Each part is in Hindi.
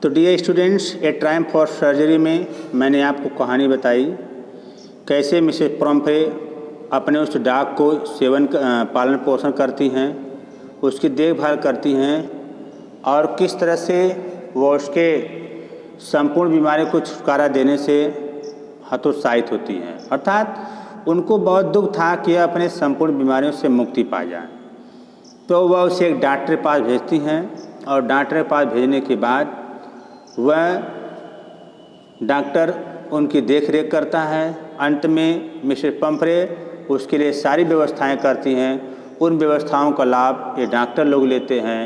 तो dear students, a time for surgery में मैंने आपको कहानी बताई कैसे मिसेस पॉम्फ्रे अपने उस डॉग को पालन पोषण करती हैं, उसकी देखभाल करती हैं और किस तरह से वो उसके संपूर्ण बीमारी को छुटकारा देने से हतोत्साहित होती हैं। अर्थात उनको बहुत दुख था कि अपने संपूर्ण बीमारियों से मुक्ति पा जाए। तो वह उसे एक डॉक्टर के पास भेजती हैं और डॉक्टर के पास भेजने के बाद वह डॉक्टर उनकी देख रेख करता है। अंत में मिसेस पॉम्फ्रे उसके लिए सारी व्यवस्थाएं करती हैं। उन व्यवस्थाओं का लाभ ये डॉक्टर लोग लेते हैं।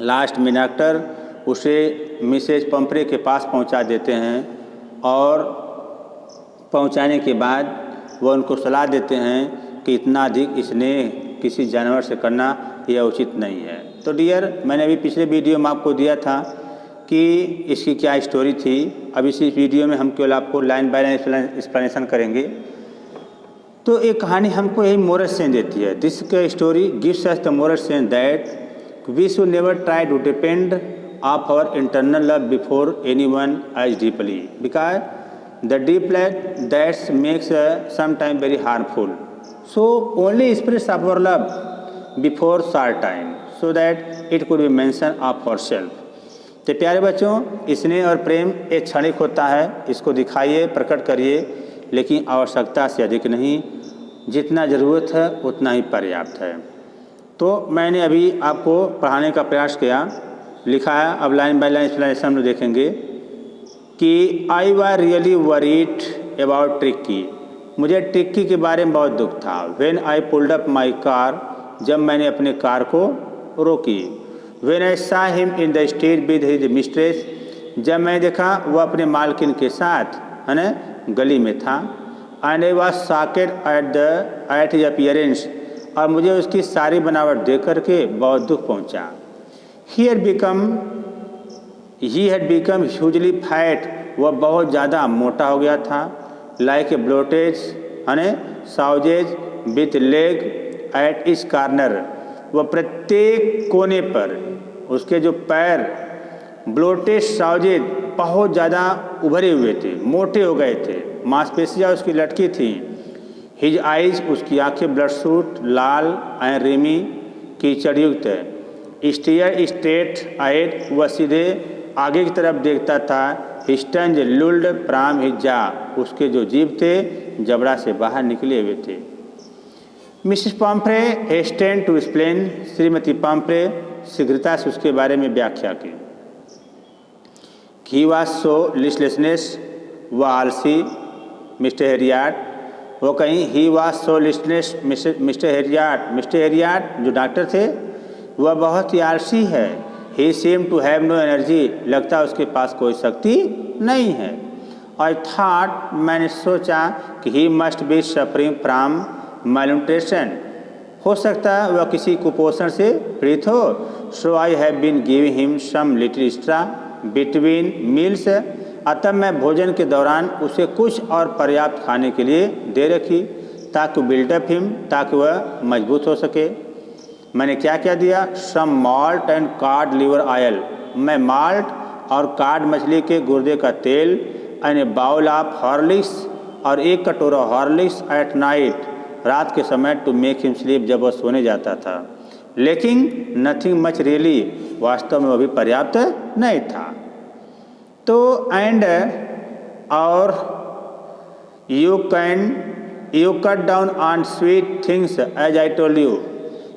लास्ट में डॉक्टर उसे मिसेस पॉम्फ्रे के पास पहुंचा देते हैं और पहुंचाने के बाद वह उनको सलाह देते हैं कि इतना अधिक स्नेह किसी जानवर से करना यह उचित नहीं है। तो डियर, मैंने अभी पिछले वीडियो में आपको दिया था कि इसकी क्या स्टोरी थी। अब इसी वीडियो में हम केवल आपको लाइन बाय लाइन एक्सप्लेनेशन करेंगे। तो एक कहानी हमको यही मोरल सेंस देती है। This story gives us the moral sense that we should never try to depend of our internal love before anyone as deeply, because the deep love that makes sometime very harmful. So only express of our love before short time so that it could be mention of our self. तो प्यारे बच्चों, स्नेह और प्रेम एक क्षणिक होता है, इसको दिखाइए, प्रकट करिए, लेकिन आवश्यकता से अधिक नहीं। जितना ज़रूरत है उतना ही पर्याप्त है। तो मैंने अभी आपको पढ़ाने का प्रयास किया, लिखा है। अब लाइन बाय लाइन एक्सप्लेनेशन में देखेंगे कि I was really worried about tricky. मुझे ट्रिक्की के बारे में बहुत दुख था। When I pulled up my car, जब मैंने अपने कार को रोकी। When I saw him in the street with his mistress, जब मैं देखा वह अपने मालकिन के साथ है ना गली में था। And I was shocked at his appearance, और मुझे उसकी सारी बनावट देख करके बहुत दुख पहुंचा। He had become hugely fat, वह बहुत ज़्यादा मोटा हो गया था। Like a bloated है ना sausage with leg at each corner, वह प्रत्येक कोने पर उसके जो पैर ब्लोटेड साउजेज बहुत ज़्यादा उभरे हुए थे, मोटे हो गए थे, मांसपेशियाँ उसकी लटकी थी। हिज आइज, उसकी आंखें ब्लड सूट लाल एंड रेमी कीचड़युक्त है। स्टीयर स्ट्रेट आइड, वह सीधे आगे की तरफ देखता था। हिस्टंज लुल्ड प्राम हिज्जा, उसके जो जीभ थे जबड़ा से बाहर निकले हुए थे। Mrs Pumphrey hastened to explain, श्रीमती पॉम्फ्रे शीघ्रता से उसके बारे में व्याख्या की। ही वॉज सो लिस्टलेसनेस, व आलसी मिस्टर हेरियाट। वो कहीं he was so listless mister Herriot जो डॉक्टर थे वह बहुत ही आलसी है। He seems to have no energy, लगता उसके पास कोई शक्ति नहीं है। आई थॉट, मैंने सोचा कि he must be suffering from malnutrition, हो सकता है वह किसी कुपोषण से पीड़ित हो। So I have been giving him some little extra between meals, अतः मैं भोजन के दौरान उसे कुछ और पर्याप्त खाने के लिए दे रखी ताकि बिल्डअप हिम, ताकि वह मजबूत हो सके। मैंने क्या क्या दिया? Some malt and cod liver oil, मैं माल्ट और कार्ड मछली के गुर्दे का तेल, and a bowl of Horlicks, और एक कटोरा हॉर्लिक्स एट नाइट, रात के समय, टू मेक हिम स्लीप, जब वह सोने जाता था। लेकिन नथिंग मच रियली, वास्तव में वह भी पर्याप्त नहीं था। तो एंड और you cut down on sweet things as I told you,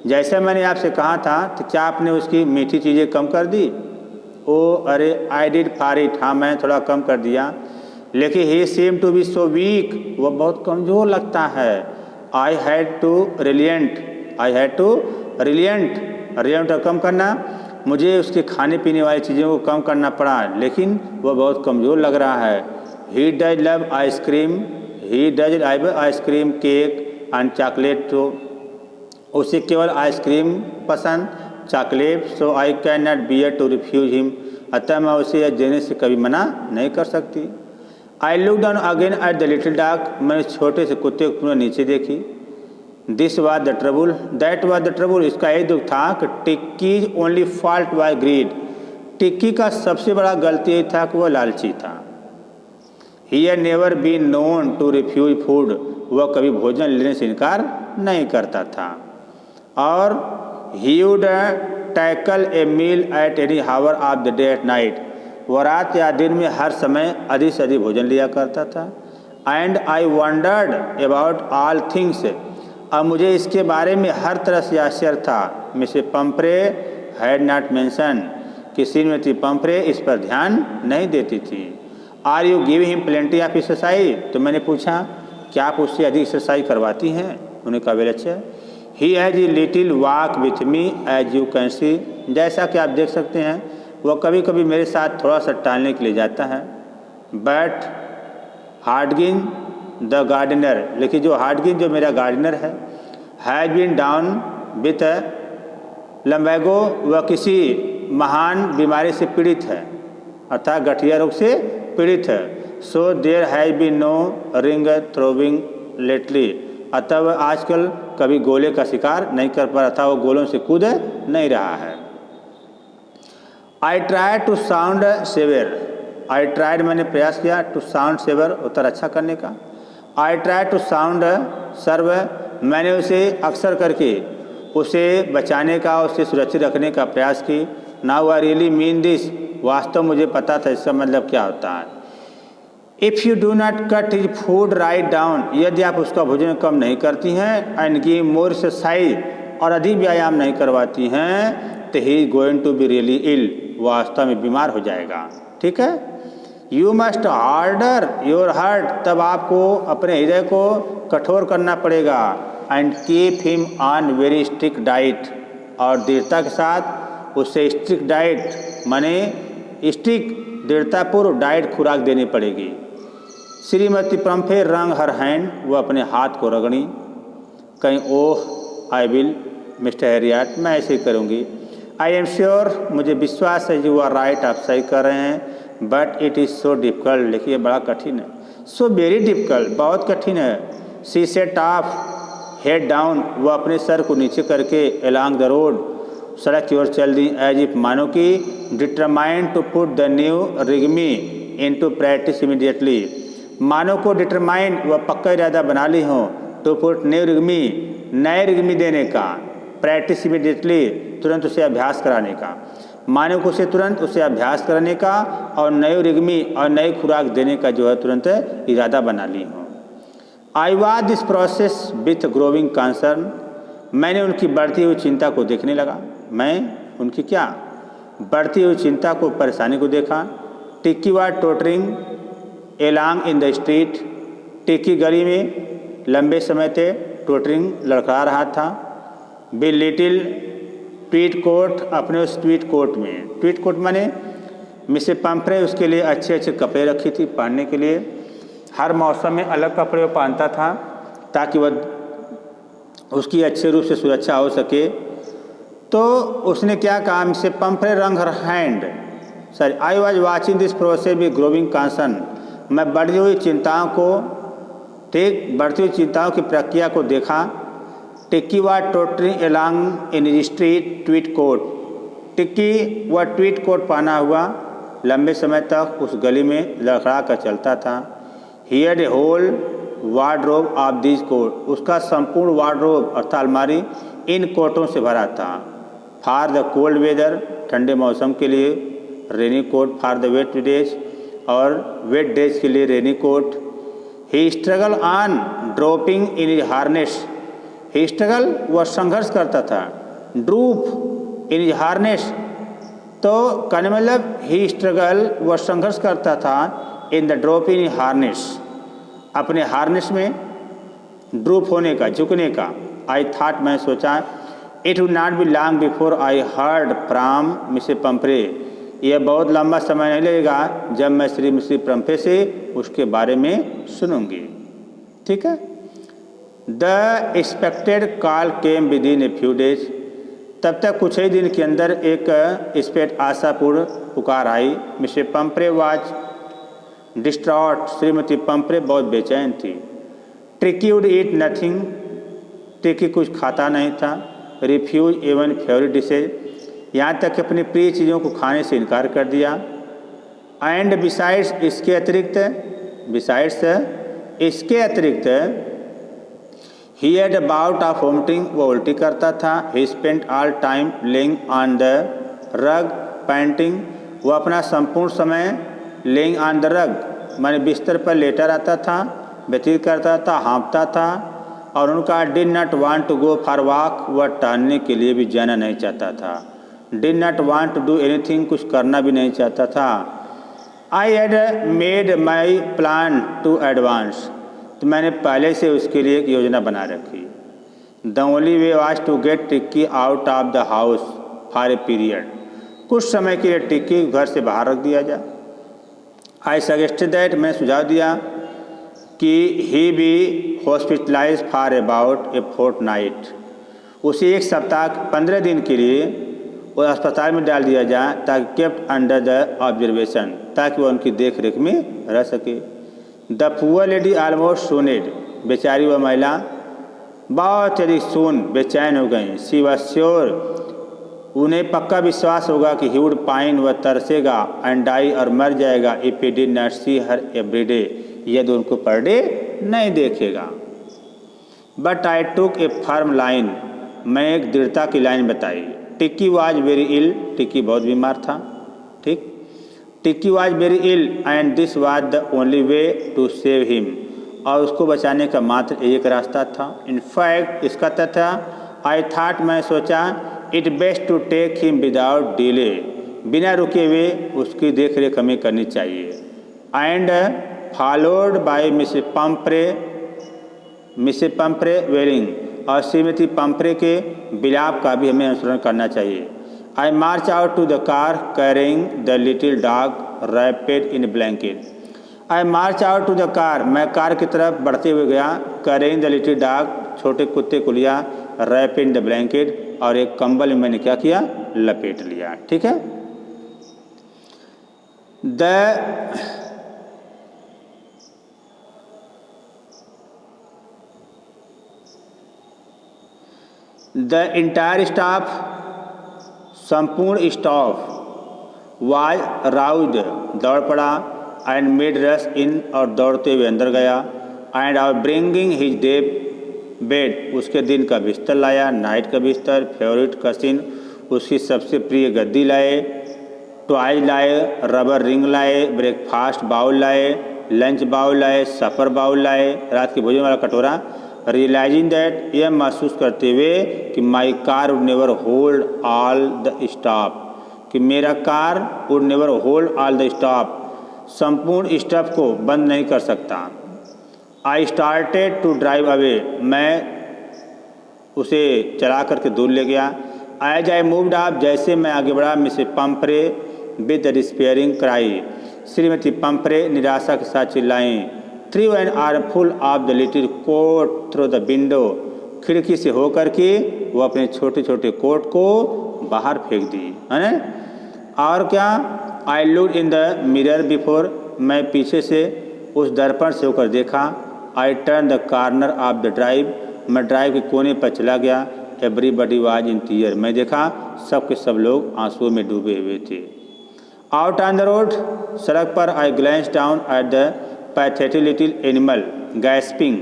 जैसे मैंने आपसे कहा था, तो क्या आपने उसकी मीठी चीज़ें कम कर दी? ओ अरे आई डिड फॉर इट, हाँ मैं थोड़ा कम कर दिया। लेकिन he seems to be so weak, वह बहुत कमज़ोर लगता है। आई हैड टू रिलियंट कम करना, मुझे उसके खाने पीने वाली चीज़ों को कम करना पड़ा, लेकिन वह बहुत कमज़ोर लग रहा है। He does love ice cream, cake and chocolate, तो उसे केवल आइसक्रीम पसंद, chocolate. So I can not bear to refuse him, अतः मैं उसे यह देने से कभी मना नहीं कर सकती। I look down again at the little dog, मैंने छोटे से कुत्ते को पुनः नीचे देखी। This was the trouble, that was the trouble, इसका यही दुख था कि tikkis only fault was grid, टिक्की का सबसे बड़ा गलती ये था कि वह लालची था। He had never been known to refuse food, वह कभी भोजन लेने से इनकार नहीं करता था। और he would tackle a meal at any hour of the day at night, वह रात या दिन में हर समय अधिक से अधिक भोजन लिया करता था। And I wandered about all things, अब मुझे इसके बारे में हर तरह से आश्चर्य था। Mrs Pumphrey had not mention, कि श्रीमती पंफ्रे इस पर ध्यान नहीं देती थी। Are you give him plenty of exercise, तो मैंने पूछा क्या आप उससे अधिक एक्सरसाइज करवाती हैं? उन्होंने कहा वेल अच्छा। He has a little walk with me as you can see, जैसा कि आप देख सकते हैं वह कभी कभी मेरे साथ थोड़ा सा टहलने के लिए जाता है। बट हार्डगिन द गार्डनर, लेकिन जो हार्डगिन जो मेरा गार्डनर है, हैज बीन डाउन विथ लम्बैगो, वह किसी महान बीमारी से पीड़ित है, अर्थात गठिया रोग से पीड़ित है। So there has been no ring throwing lately, अतः वह आजकल कभी गोले का शिकार नहीं कर पा रहा था, वो गोलों से कूद नहीं रहा है। I try to sound severe, I tried मैंने प्रयास किया, टू साउंड सेवर उत्तर अच्छा करने का। आई ट्राई टू साउंड सर्व, मैंने उसे अक्सर करके उसे बचाने का, उसे सुरक्षित रखने का प्रयास की। Now I really mean this, वास्तव मुझे पता था इसका मतलब क्या होता है। If you do not cut his food write down, यदि आप उसका भोजन कम नहीं करती हैं, एंड गिव मोर एक्सरसाइज, और अधिक व्यायाम नहीं करवाती हैं, तो he is going to be really ill, वास्तव में बीमार हो जाएगा। ठीक है। You must harden your heart, तब आपको अपने हृदय को कठोर करना पड़ेगा। And keep him on very strict diet, और दृढ़ता के साथ उससे स्ट्रिक्ट डाइट माने स्ट्रिक्ट दृढ़तापूर्व डाइट खुराक देनी पड़ेगी। श्रीमती पंफ्रे रंग हर हैंड, वो अपने हाथ को रगड़ी। कहीं ओह आई विल मिस्टर हैरियट, मैं ऐसे ही करूँगी। आई एम श्योर, मुझे विश्वास है यू आर राइट, आप सही कर रहे हैं। But it is so difficult, लेकिन ये बड़ा कठिन है। सो वेरी डिफ़िकल्ट, बहुत कठिन है। She said of head down, वह अपने सर को नीचे करके एलॉन्ग द रोड, सड़क की ओर चल दी। एज इफ मानो कि determined to put the new regime into practice immediately, मानो को डिटरमाइंड वह पक्का इरादा बना ली हो, टू पुट न्यू रिगमी नए रिगमी देने का, प्रैक्टिस इमीडिएटली तुरंत उसे अभ्यास कराने का, मानो को उसे तुरंत उसे अभ्यास कराने का, और नए रिगमी और नई खुराक देने का जो है तुरंत इरादा बना ली हो। I watch this process with growing concern, मैंने उनकी बढ़ती हुई चिंता को देखने लगा। मैं उनकी क्या बढ़ती हुई चिंता को, परेशानी को देखा। Tricki was tottering along in the street, Tricki गली में लंबे समय से टोटरिंग लड़खड़ा रहा था। बी लिटिल ट्वीट कोट, अपने उस ट्वीट कोट में, ट्वीट कोट माने मिसेस पंफ्रे उसके लिए अच्छे अच्छे कपड़े रखी थी पहनने के लिए। हर मौसम में अलग कपड़े वो पहनता था ताकि वह उसकी अच्छे रूप से सुरक्षा हो सके। तो उसने क्या कहा, मिसेस पंफ्रे रंग her hand, sorry, I was watching this process with growing concern, मैं बढ़ती हुई चिंताओं को, ठीक, बढ़ती हुई चिंताओं की प्रक्रिया को देखा। Tricki was tottering along in street tweed coat, Tricki वह ट्वीट कोट पहना हुआ लंबे समय तक उस गली में लड़खड़ा कर चलता था। He had a whole wardrobe of this coat, उसका संपूर्ण वार्डरोब अर्थात अलमारी इन कोटों से भरा था। फॉर द कोल्ड वेदर, ठंडे मौसम के लिए rainy coat, for the wet days, और वेट डेज के लिए rainy coat. He struggle on dropping in his harness, he struggle वह संघर्ष करता था, ड्रूप इन हिज हार्नेस, तो कहने मतलब ही स्ट्रगल वह संघर्ष करता था in the drop in harness, अपने हार्नेस में ड्रूप होने का, झुकने का। आई थॉट, मैं सोचा, it would not be long before I heard from Mrs Pomfrey, यह बहुत लंबा समय नहीं लगेगा जब मैं मिसेस पंफ्रे से उसके बारे में सुनूंगी। ठीक है। The expected call came with in a few days, तब तक कुछ ही दिन के अंदर एक एक्सपेक्ट आशापूर्ण पुकार आई। मिसेस पंफ्रे वाज डिस्ट्रॉट, श्रीमती पंफ्रे बहुत बेचैन थी। टिक्की वुड ईट नथिंग, टिक्की कुछ खाता नहीं था। रिफ्यूज इवन फेवरेट डिशेज, यहाँ तक कि अपनी प्रिय चीज़ों को खाने से इनकार कर दिया। एंड बिसाइड्स, इसके अतिरिक्त, बिसाइड्स इसके अतिरिक्त, he had about of vomiting, वो उल्टी करता था। ही spent all time laying on the rug painting, वो अपना संपूर्ण समय लेइंग ऑन द रग माने बिस्तर पर लेटा रहता था, व्यतीत करता था, हाँफता था। और उनका did not want to go for walk, वह टहलने के लिए भी जाना नहीं चाहता था। Did not want to do anything, कुछ करना भी नहीं चाहता था। I had made my plan to advance, तो मैंने पहले से उसके लिए एक योजना बना रखी। The only way was to get Tricki out of the house for a period, कुछ समय के लिए टिक्की घर से बाहर रख दिया जाए। आई सजेस्टेड दैट, मैं सुझाव दिया कि he be hospitalise for about a fortnight, उसे एक सप्ताह 15 दिन के लिए वो अस्पताल में डाल दिया जाए, ताकि केप्ट अंडर द ऑब्जर्वेशन, ताकि वह उनकी देख रेख में रह सके। द पुअर लेडी ऑलमोस्ट सोनेड, बेचारी वह महिला बहुत अधिक सोन बेचैन हो गई। शी वाज श्योर, उन्हें पक्का विश्वास होगा कि ही वुड पाइन, वह तरसेगा, एंड डाई, और मर जाएगा, if he did not see her every day, यदि उनको पर डे नहीं देखेगा। But I took a firm line, मैं एक दृढ़ता की लाइन बताई। टिक्की वाज वेरी इल, टिक्की बहुत बीमार था, ठीक। Tricki was very ill and this was the only way to save him, और उसको बचाने का मात्र एक रास्ता था। इनफैक्ट इसका तथा आई थाट, मैं सोचा, it best to take him without delay, बिना रुके हुए उसकी देख रेख हमें करनी चाहिए। And followed by Mrs Pumphrey wailing, और श्रीमती पंपरे के विलाप का भी हमें अनुसरण करना चाहिए। I march out to the car carrying the little dog wrapped in blanket. I march out to the car, मैं कार की तरफ बढ़ते हुए गया। कैरिंग द लिटिल डॉग, छोटे कुत्ते को लिया। रैपेड इन द ब्लैंकेट, और एक कंबल में मैंने क्या किया, लपेट लिया, ठीक है। द इंटायर स्टाफ, संपूर्ण स्टाफ, वाज राउज्ड, दौड़ पड़ा। एंड मेड रश इन, और दौड़ते हुए अंदर गया। And our bringing his day bed, उसके दिन का बिस्तर लाया, नाइट का बिस्तर, फेवरेट कसिन, उसकी सबसे प्रिय गद्दी लाए, टॉयज लाए, रबर रिंग लाए, ब्रेकफास्ट बाउल लाए, लंच बाउल लाए, सफ़र बाउल लाए, रात के भोजन वाला कटोरा। रियलाइजिंग दैट, यह महसूस करते हुए कि my car would never hold all the staff, कि मेरा car would never hold all the staff, संपूर्ण स्टाफ को बंद नहीं कर सकता। I started to drive away, मैं उसे चला करके दूर ले गया। एज आई मूव्ड अप, जैसे मैं आगे बढ़ा, Mrs Pumphrey with the despairing cry, श्रीमती पंपरे निराशा के साथ चिल्लाएं। Threw an armful of the little coat through the window, खिड़की से होकर के वो अपने छोटे छोटे कोट को बाहर फेंक दी, है ना। और क्या, I looked in the mirror before, मैं पीछे से उस दर्पण से होकर देखा। I turn the corner of the drive, मैं ड्राइव के कोने पर चला गया। एवरीबडी वाज इन टीयर, मैं देखा सब के सब लोग आंसुओं में डूबे हुए थे। आउट ऑन द रोड, सड़क पर, I glance down at the pathetic little animal gasping,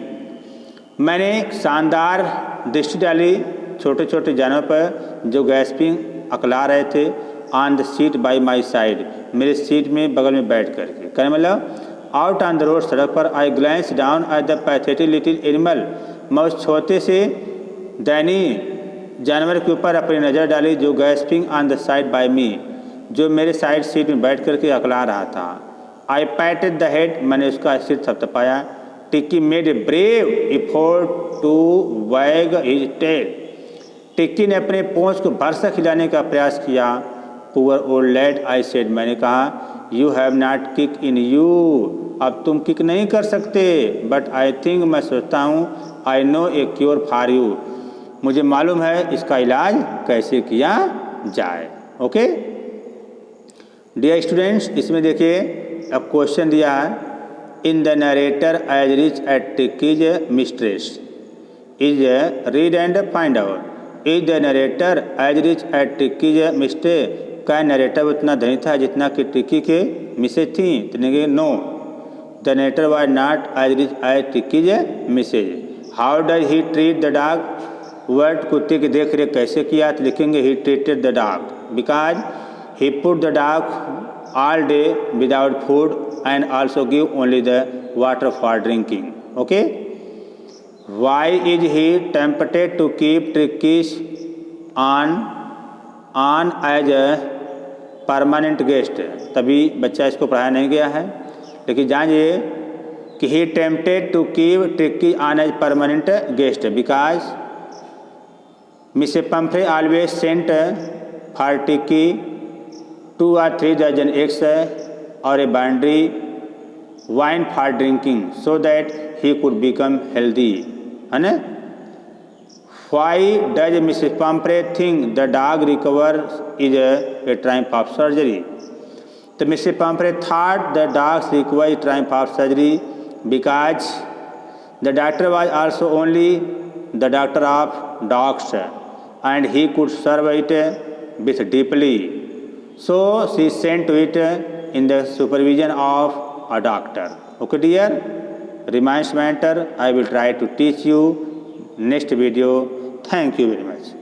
मैंने शानदार दृष्टि डाली छोटे छोटे जानवर पर जो गैस्पिंग अकला रहे थे। On the seat by my side, मेरे सीट में बगल में बैठ करके, कहने मतलब आउट ऑन द रोड, सड़क पर। I glance down at the pathetic little animal, मैं उस छोटे से दयनीय जानवर के ऊपर अपनी नज़र डाली जो gasping on the side by me, जो मेरे साइड सीट में बैठ करके अकला रहा था। आई पैटेड द हेड, मैंने उसका सिर थपथपाया। Tricki made a brave effort to wag his tail, Tricki ने अपने पूंछ को भरसा खिलाने का प्रयास किया। Poor old lad, I said, मैंने कहा, you have not kick in you, अब तुम किक नहीं कर सकते। बट आई थिंक, मैं सोचता हूँ, I know A cure for you, मुझे मालूम है इसका इलाज कैसे किया जाए। ओके डियर स्टूडेंट्स, इसमें देखिए अब क्वेश्चन दिया है, in the narrator as rich at Tricki's mistress is read and find out. Is the narrator as rich at Tricki's mistake, क्या नरेटर उतना धनी था जितना कि ट्रिकी के मिसेज थी? तो नहीं, no, the narrator was not as rich as Tricki's Mrs. How does he treat the dog, word कुत्ते की देख रेख कैसे किया? तो लिखेंगे he treated the dog because he put the dog all day without food and also give only the water for drinking. Okay, why is he tempted to keep Tricki's on as a permanent guest, तभी बच्चा इसको पढ़ाया नहीं गया है, लेकिन जानिए कि he tempted to keep Tricki on as permanent guest because Mrs Pumphrey always sent for Tricki 2 or 3 dozen eggs और a boundary wine for drinking so that he could become healthy, है ना। Why does Mrs Pumphrey think the dog recover is a triumph of surgery, तो Mrs Pumphrey thought the dog's recover is triumph of surgery because the doctor was also only the doctor of dogs and he could serve it with deeply, so she sent to it in the supervision of a doctor. Okay dear, reminds matter I will try to teach you next video. Thank you very much.